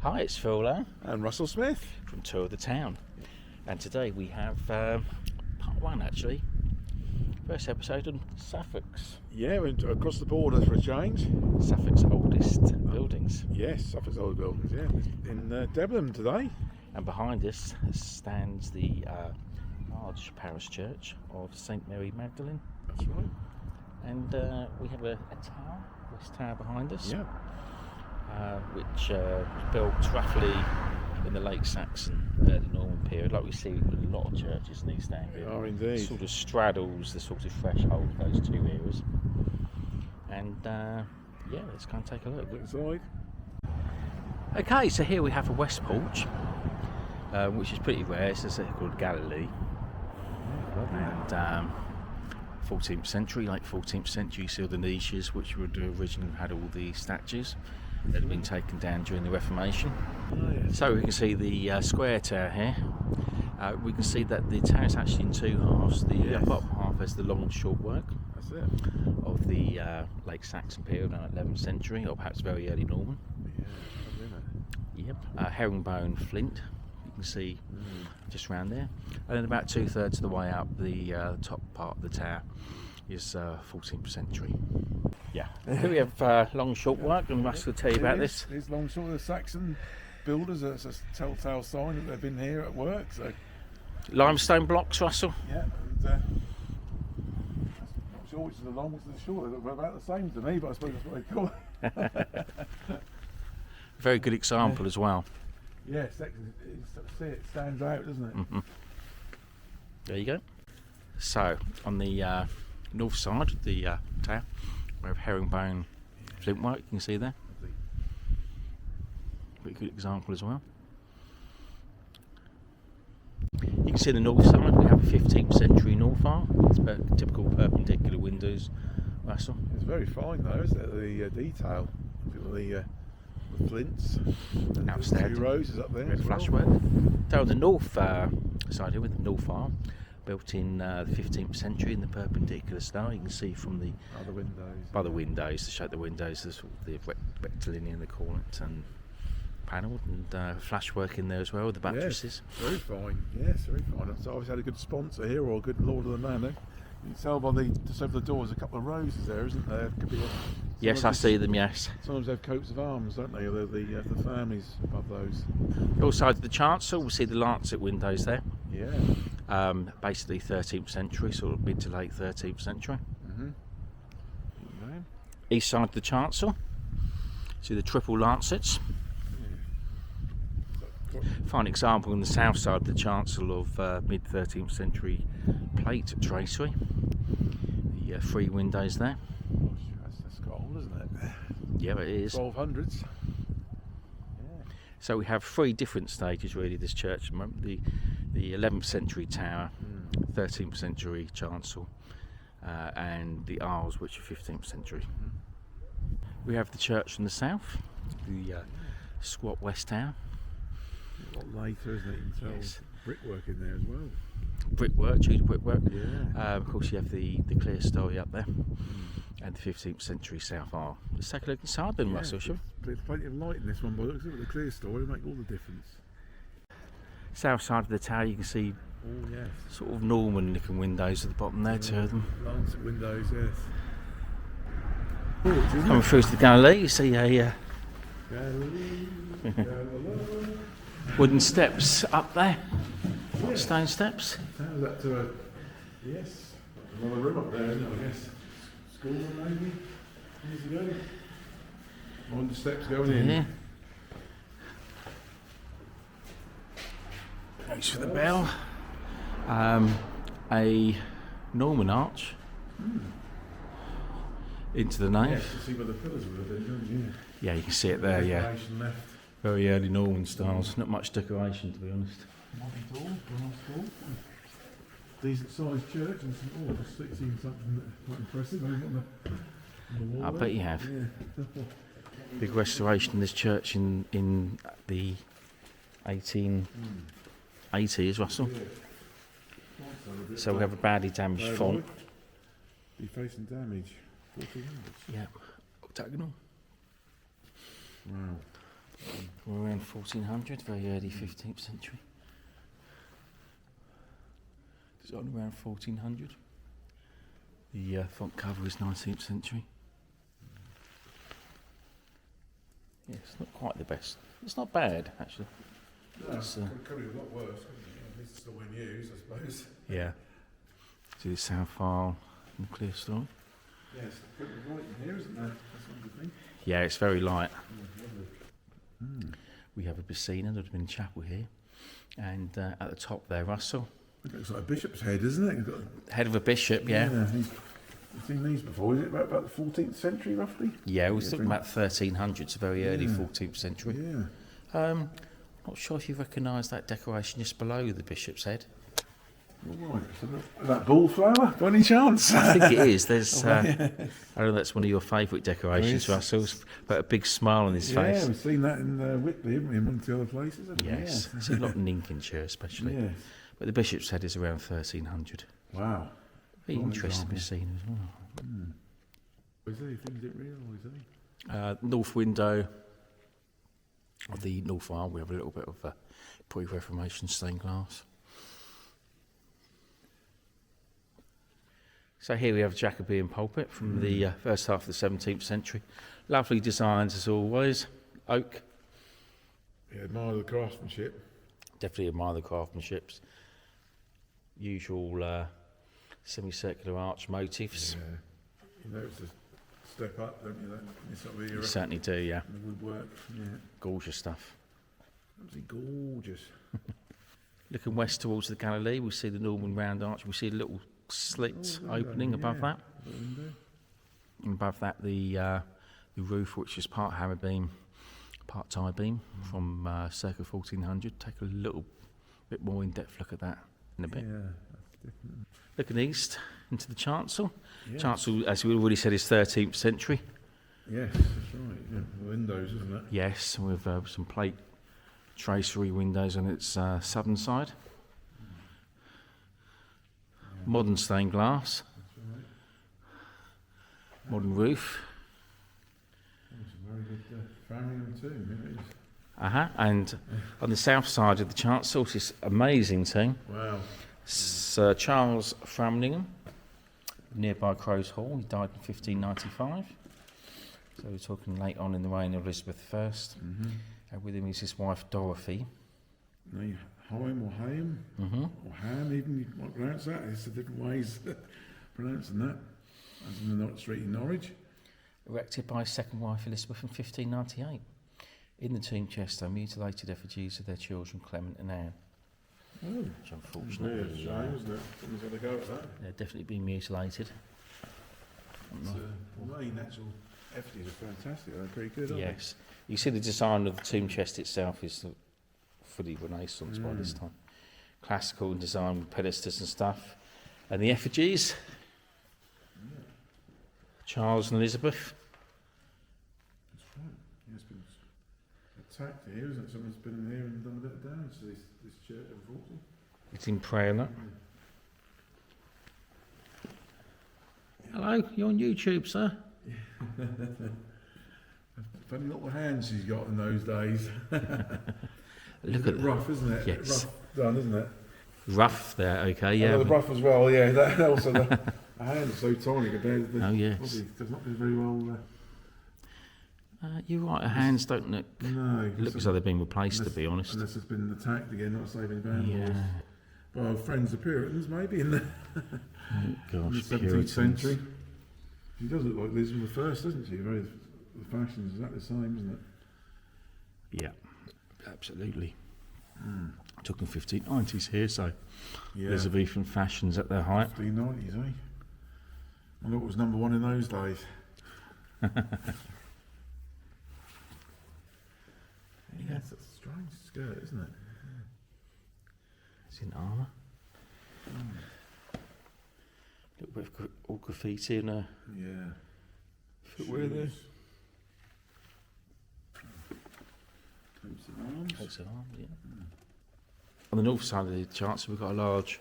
Hi, it's Phil And Russell Smith from Tour of the Town, and today we have part one actually. First episode on Suffolk'S. Yeah, we're across the border for a change. Suffolk's oldest buildings. Yes, Suffolk's old buildings, yeah. In Debenham today. And behind us stands the large parish church of St Mary Magdalene. That's right. And we have a tower, West Tower behind us. Yeah. Which was built roughly in the late Saxon, early Norman period, like we see with a lot of churches in East Anglia. They are indeed. Sort of straddles the sort of threshold of those two eras. And yeah, let's go and take a look. Look inside. Okay, so here we have a west porch, which is pretty rare. It's called Galilee. And 14th century, late 14th century, you see all the niches which would originally have had all the statues that had been taken down during the Reformation. Oh, yes. So we can see the square tower here. We can see that the tower is actually in two halves. The bottom half has the long short work That's it. of the late Saxon period, 11th century, or perhaps very early Norman. Yeah, Yep. Herringbone flint, you can see just around there. And then about 2/3 of the way up, the top part of the tower is 14th century. Yeah. Here we have long short work, and Russ will tell you about this. These long short of Saxon builders, it's a telltale sign that they've been here at work. So Limestone blocks, Russell. yeah, and not sure which is the long, which is the short. They look about the same to me, but I suppose that's what they call it. Very good example as well. Yeah, Saxon, it stands out, doesn't it? Mm-hmm. There you go. So on the north side of the tower, we have herringbone flint work. You can see there. Pretty good example as well. You can see the north side. We have a 15th century north arm. It's typical perpendicular windows, Russell. It's very fine though, isn't it? The detail, the flints, and Outstanding. two roses up there. Red As well. flashwork. So on the north side here, with the north arm, built in the 15th century in the perpendicular style. You can see from the Other windows. by the windows, to show the windows, the sort of the rectilinear they call it, and panelled, and flashwork in there as well with the buttresses. Yes, very fine. Yes, very fine. So obviously had a good sponsor here, or a good lord of the manor. You can tell by just over the door, there's a couple of roses there, isn't there? Could be Yes, I see them. Yes. Sometimes they have coats of arms, don't they? The families above those. Also, the chancel, we'll see the lancet windows there. Yeah. Basically 13th century, sort of mid to late 13th century. Mm-hmm. East side of the chancel, see the triple lancets. Fine example on the south side of the chancel of mid 13th century plate tracery. The three windows there. Gosh, that's got old, isn't it? Yeah, it is. 1200s. Yeah. So we have three different stages really. This church, the 11th century tower, 13th century chancel, and the aisles, which are 15th century. We have the church from the south, the squat west tower. A lot later, isn't it? You can tell brickwork in there as well. Brickwork, Tudor brickwork. Yeah. Of course, you have the clear story up there, and the 15th century south aisle. Let's take a look inside then, Russell, shall we? There's plenty of light in this one, but looks like the clear story will make all the difference. South side of the tower, you can see Oh yes. sort of Norman looking windows at the bottom there, two of them. Lancet windows, yes. Porch, isn't Coming it? through to the Galilee, you see a Galilee, Galilee. wooden steps up there, stone steps. How's that to a... Yes. Another room up there, isn't it, I guess? School maybe? Years ago? On the steps going in. Yeah. Thanks for the bell. A Norman arch into the nave. Yes, you see where the pillars would have been, don't you? Yeah, you can see it there, yeah. Decoration left. Very early Norman styles, not much decoration to be honest. Modern tall, glass tall. Decent sized church and some, just seen something quite impressive over on the wall I there. bet you have. Yeah. Big restoration in this church in the 1880s, Russell. Yeah. So we have a badly damaged font. Be facing damage. 1400s. Yeah, octagonal. Wow. from around 1400, very early 15th century. Designed around 1400. The front cover is 19th century. Yeah, it's not quite the best. It's not bad, actually. No, It's, could be a lot worse, couldn't it? At least it's still in use, I suppose. Yeah. See the sound file and the clear story? Yes, pretty light in here, isn't there? That's one good thing. Yeah, it's very light. Mm. We have a Piscina, there's been a chapel here. And at the top there, Russell. It looks like a bishop's head, isn't it? You've got Head of a bishop, yeah. You've seen these before, is it about the 14th century, roughly? Yeah, we're talking about 1300s, so very early Yeah. 14th century. Yeah. Not sure if you recognise that decoration just below the bishop's head. All right. Is that bull flower, by any chance? I think it is. There's, I know that's one of your favourite decorations, There is. Russell. It's got a big smile on his Yeah, face. we've seen that in Whitley, haven't we, and one or two other places, haven't we? Yes, Yeah. it's a lot in Lincolnshire especially. Yes. But the bishop's head is around 1300. Wow. Very Well, interesting example. scene as well. Is he? Things didn't realise, North window of the north aisle, we have a little bit of pre-Reformation stained glass. So here we have a Jacobean pulpit from the first half of the 17th century. Lovely designs as always. Oak, Yeah, admire the craftsmanship. definitely admire the craftsmanships. Usual semicircular arch motifs. Yeah. You notice the step up, don't you? That it's sort of You era, certainly do, yeah. the woodwork. Yeah. Gorgeous stuff. Absolutely gorgeous. Looking west towards the Galilee, we see the Norman round arch. We see a little slit Oh, opening above that. Little window. And above that, the roof, which is part hammer beam, part tie beam from circa 1400. Take a little bit more in-depth look at that in a bit. Yeah, that's different. Looking east into the chancel. Yes. Chancel, as we already said, is 13th century. Yes, that's right. Yeah, the windows, isn't it? Yes, with some plate tracery windows on its southern side. Modern stained glass. That's right. Modern roof. Oh, it's a very good Framingham tomb, it is. And on the south side of the chancel, this amazing thing. Wow. Sir Charles Framlingham, nearby Crow's Hall. He died in 1595. So we're talking late on in the reign of Elizabeth I. Mm-hmm. And with him is his wife Dorothy. No, Haim or Haim, Mm-hmm. or Ham, even you might pronounce that. There's different ways of pronouncing that. As in the North Street in Norwich. Erected by his second wife Elizabeth in 1598. In the tomb chest are mutilated effigies of their children Clement and Anne. Oh, Which unfortunately, yeah, shame, isn't it? Someone's had a go at that. they're definitely being mutilated. The main actual effigies are fantastic. They're pretty good, aren't Yes. You see the design of the tomb chest itself is fully Renaissance by this time. Classical in design with pilasters and stuff. And the effigies, Charles and Elizabeth. they? That's right. Yeah, it's been attacked here, isn't it? Someone's been in here and done a bit of damage to this church, unfortunately. It's in prayer now. Hello, you're on YouTube, sir. Funny little hands she's got in those days. Look a at bit rough, isn't it? Yes. Rough done, isn't it? rough there, okay, yeah. Oh, the rough as well, yeah. That also the hands are so tiny compared to the. Oh, yes. Probably does not do very well. You're right, her hands don't look, No. look as though they've been replaced, to be honest. Unless it's been attacked again, not saving vandals. Yeah. Well, friends of Puritans, maybe in the, in the Gosh, 17th Puritans. century. She does look like Elizabeth I, doesn't she? Very, the fashion's exactly the same, isn't it? Yeah, absolutely. Talking 1590s here, so Yeah. Elizabethan fashions at their height. 1590s, eh? I know it was number one in those days. Yeah, it's a strange skirt, isn't it? It's in armour. Little bit of all graffiti and Yeah. footwear there. Shoes. Coats of arms. Coats of arms, yeah. On the north side of the chancel, we've got a large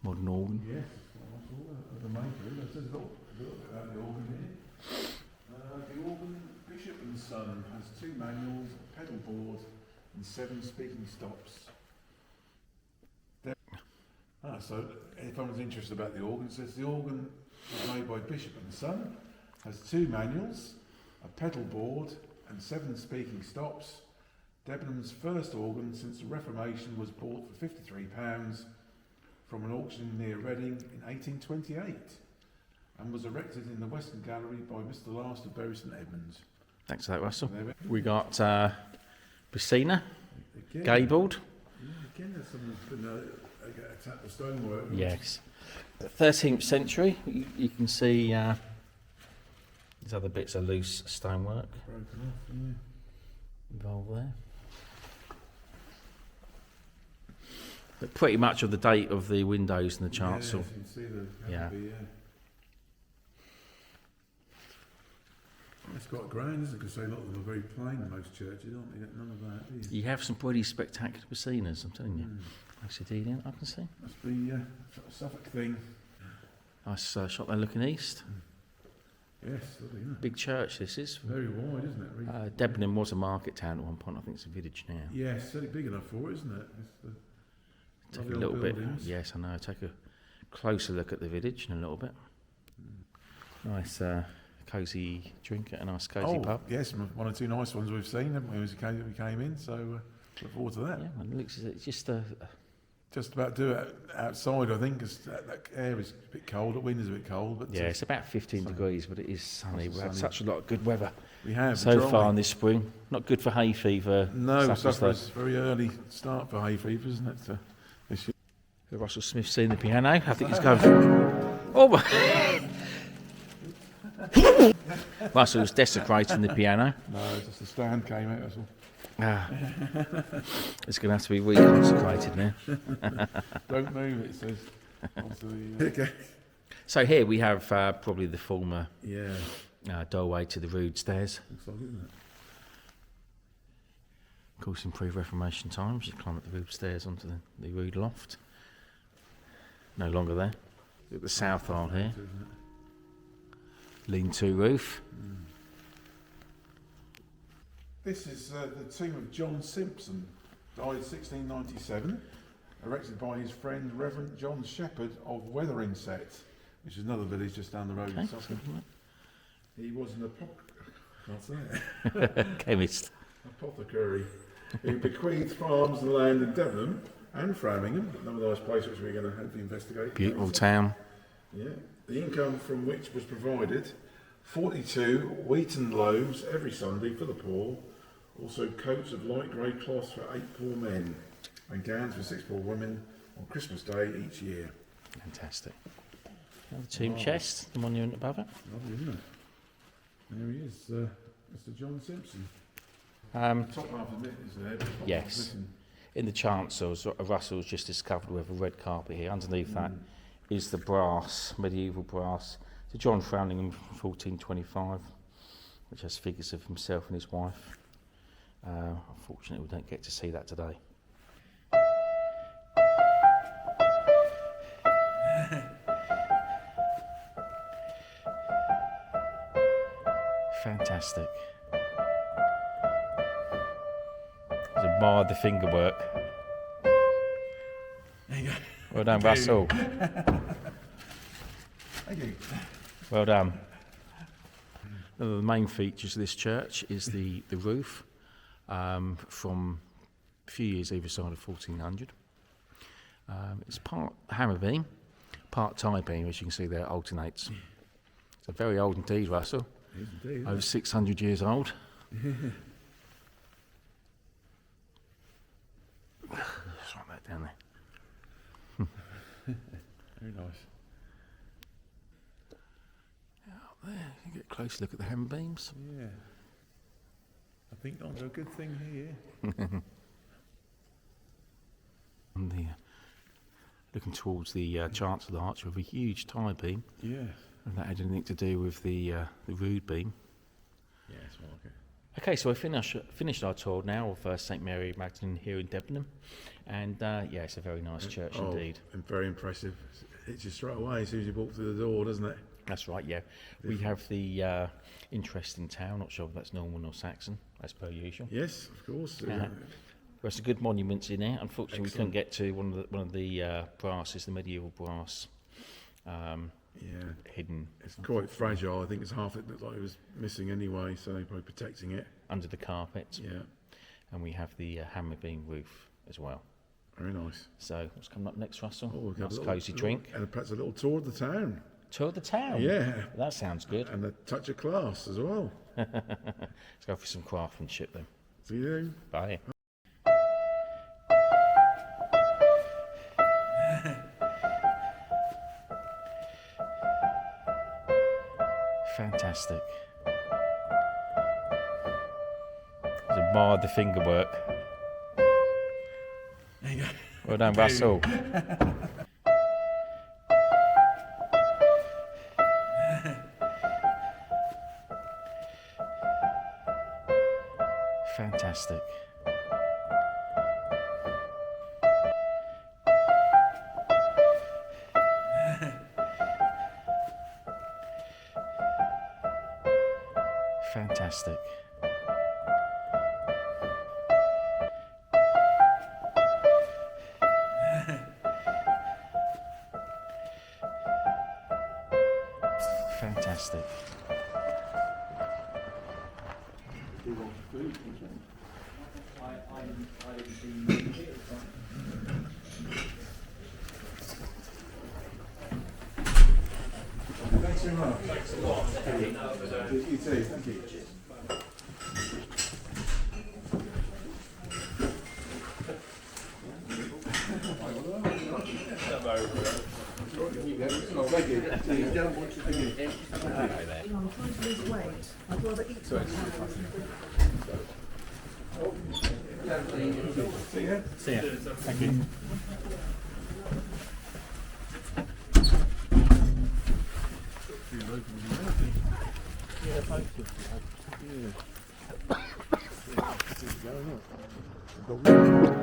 modern organ. Yes, I saw the maker. There's a little bit about the organ here. The organ, bishop and Son has 2 manuals, a pedal board, and 7 speaking stops. So if anyone's interested about the organ, it says the organ was made by Bishop and Son, has 2 manuals, a pedal board, and 7 speaking stops. Debenham's first organ since the Reformation was bought for £53 from an auction near Reading in 1828 and was erected in the Western Gallery by Mr. Last of Bury St Edmunds. Thanks for that, Russell. We got Piscina, Again, gabled. Yeah, again, there's someone who's been attacked with stonework. Yes. 13th century. You can see these other bits of loose stonework Broken off, yeah. involved there. But pretty much of the date of the windows and the chancel. Yes, you can see the Yeah. canopy, yeah. It's quite grand, isn't it? Because a lot of them are very plain in most churches, aren't they? You get none of that, do you? You have some pretty spectacular piscinas, I'm telling you. Nice Edenian, I can see. Must be a Suffolk thing. Nice shot there looking east. Yes, lovely, isn't it? Big church this is. Very wide, isn't it? Really? Debenham was a market town at one point. I think it's a village now. Yes, certainly big enough for it, isn't it? It's the Take a lovely little old bit. buildings. Yes, I know. Take a closer look at the village in a little bit. Nice cosy drink at a nice cosy pub. Yes, one or two nice ones we've seen, haven't we, as we came in, so look forward to that. Yeah, and it looks it's just Just about do it outside, I think, because that air is a bit cold, the wind is a bit cold. But yeah, it's about 15 degrees, but it is sunny. We've had sunny. such a lot of good weather we have so dry. far in this spring. Not good for hay fever. No, Suffolk'S, though. it's very early start for hay fever, isn't it? This year. Russell Smith seen the piano. I think he's going. Oh my! Russell's desecrating the piano. No, just the stand came out, that's all. It's going to have to be reconsecrated now. Don't move, it says. Okay. So here we have probably the former Yeah, doorway to the rood stairs. looks like it, isn't it? Of course, in pre-Reformation times, you climb up the rood stairs onto the rood loft. No longer there. At the south aisle here, Isn't it? lean-to roof. This is the tomb of John Simpson, died 1697, erected by his friend Reverend John Shepherd of Weatheringset, which is another village just down the road in Suffolk. He was an Chemist. apothecary who bequeathed farms and land in Debenham and Framingham, another nice place which we're going to hopefully investigate. Beautiful town. Yeah, the income from which was provided 42 wheaten loaves every Sunday for the poor, also coats of light grey cloth for 8 poor men, and gowns for 6 poor women on Christmas Day each year. Fantastic. Another tomb chest, the monument above it. Lovely, isn't it? There he is, Mr. John Simpson. Top half of it is there. Yes. In the chancels, Russell's just discovered we have a red carpet here. Underneath that is the brass, medieval brass, to John Framlingham from 1425, which has figures of himself and his wife. Unfortunately, we don't get to see that today. Fantastic. Just admire the finger work. There you go. Well done, Russell. Thank you. Well done. One of the main features of this church is the roof from a few years either side of 1400. It's part hammer beam, part tie beam, as you can see there, alternates. It's a very old indeed, Russell. It is indeed, Over 600 years old. Just write that down there. Very nice. Up there, you get a close look at the hammer beams. Yeah. I think I'll do a good thing here. And the looking towards the chancel arch with a huge tie beam. Yeah. If that had anything to do with the rood beam. Yeah, it's well, okay. Okay, so we finished our tour now of St Mary Magdalene here in Debenham, and yeah, it's a very nice church indeed. And very impressive. It's just straight away as soon as you walk through the door, doesn't it? That's right, yeah. We have the interest in town, not sure if that's Norman or Saxon, as per usual. Yes, of course. There's some good monuments in there. Unfortunately, Excellent. we couldn't get to one of the brasses, the medieval brass. Hidden. It's quite fragile. I think it's half it looked like it was missing anyway, so they're probably protecting it. Under the carpet. Yeah. And we have the hammer beam roof as well. Very nice. So what's coming up next, Russell? We've got Nice a little- cosy drink. And perhaps a little tour of the town. Tour of the town. Yeah. That sounds good. And a touch of class as well. Let's go for some craftsmanship then. See you then. Bye. Fantastic. Just admired the finger work. There you go. Well done, Russell. Fantastic. Fantastic. Fantastic. Thanks very much. Thanks a lot. You too. Thank you. Thank you. I'm trying to lose weight. I'd rather eat something. See you. See ya. Thank you. Yeah, thank you. Yeah.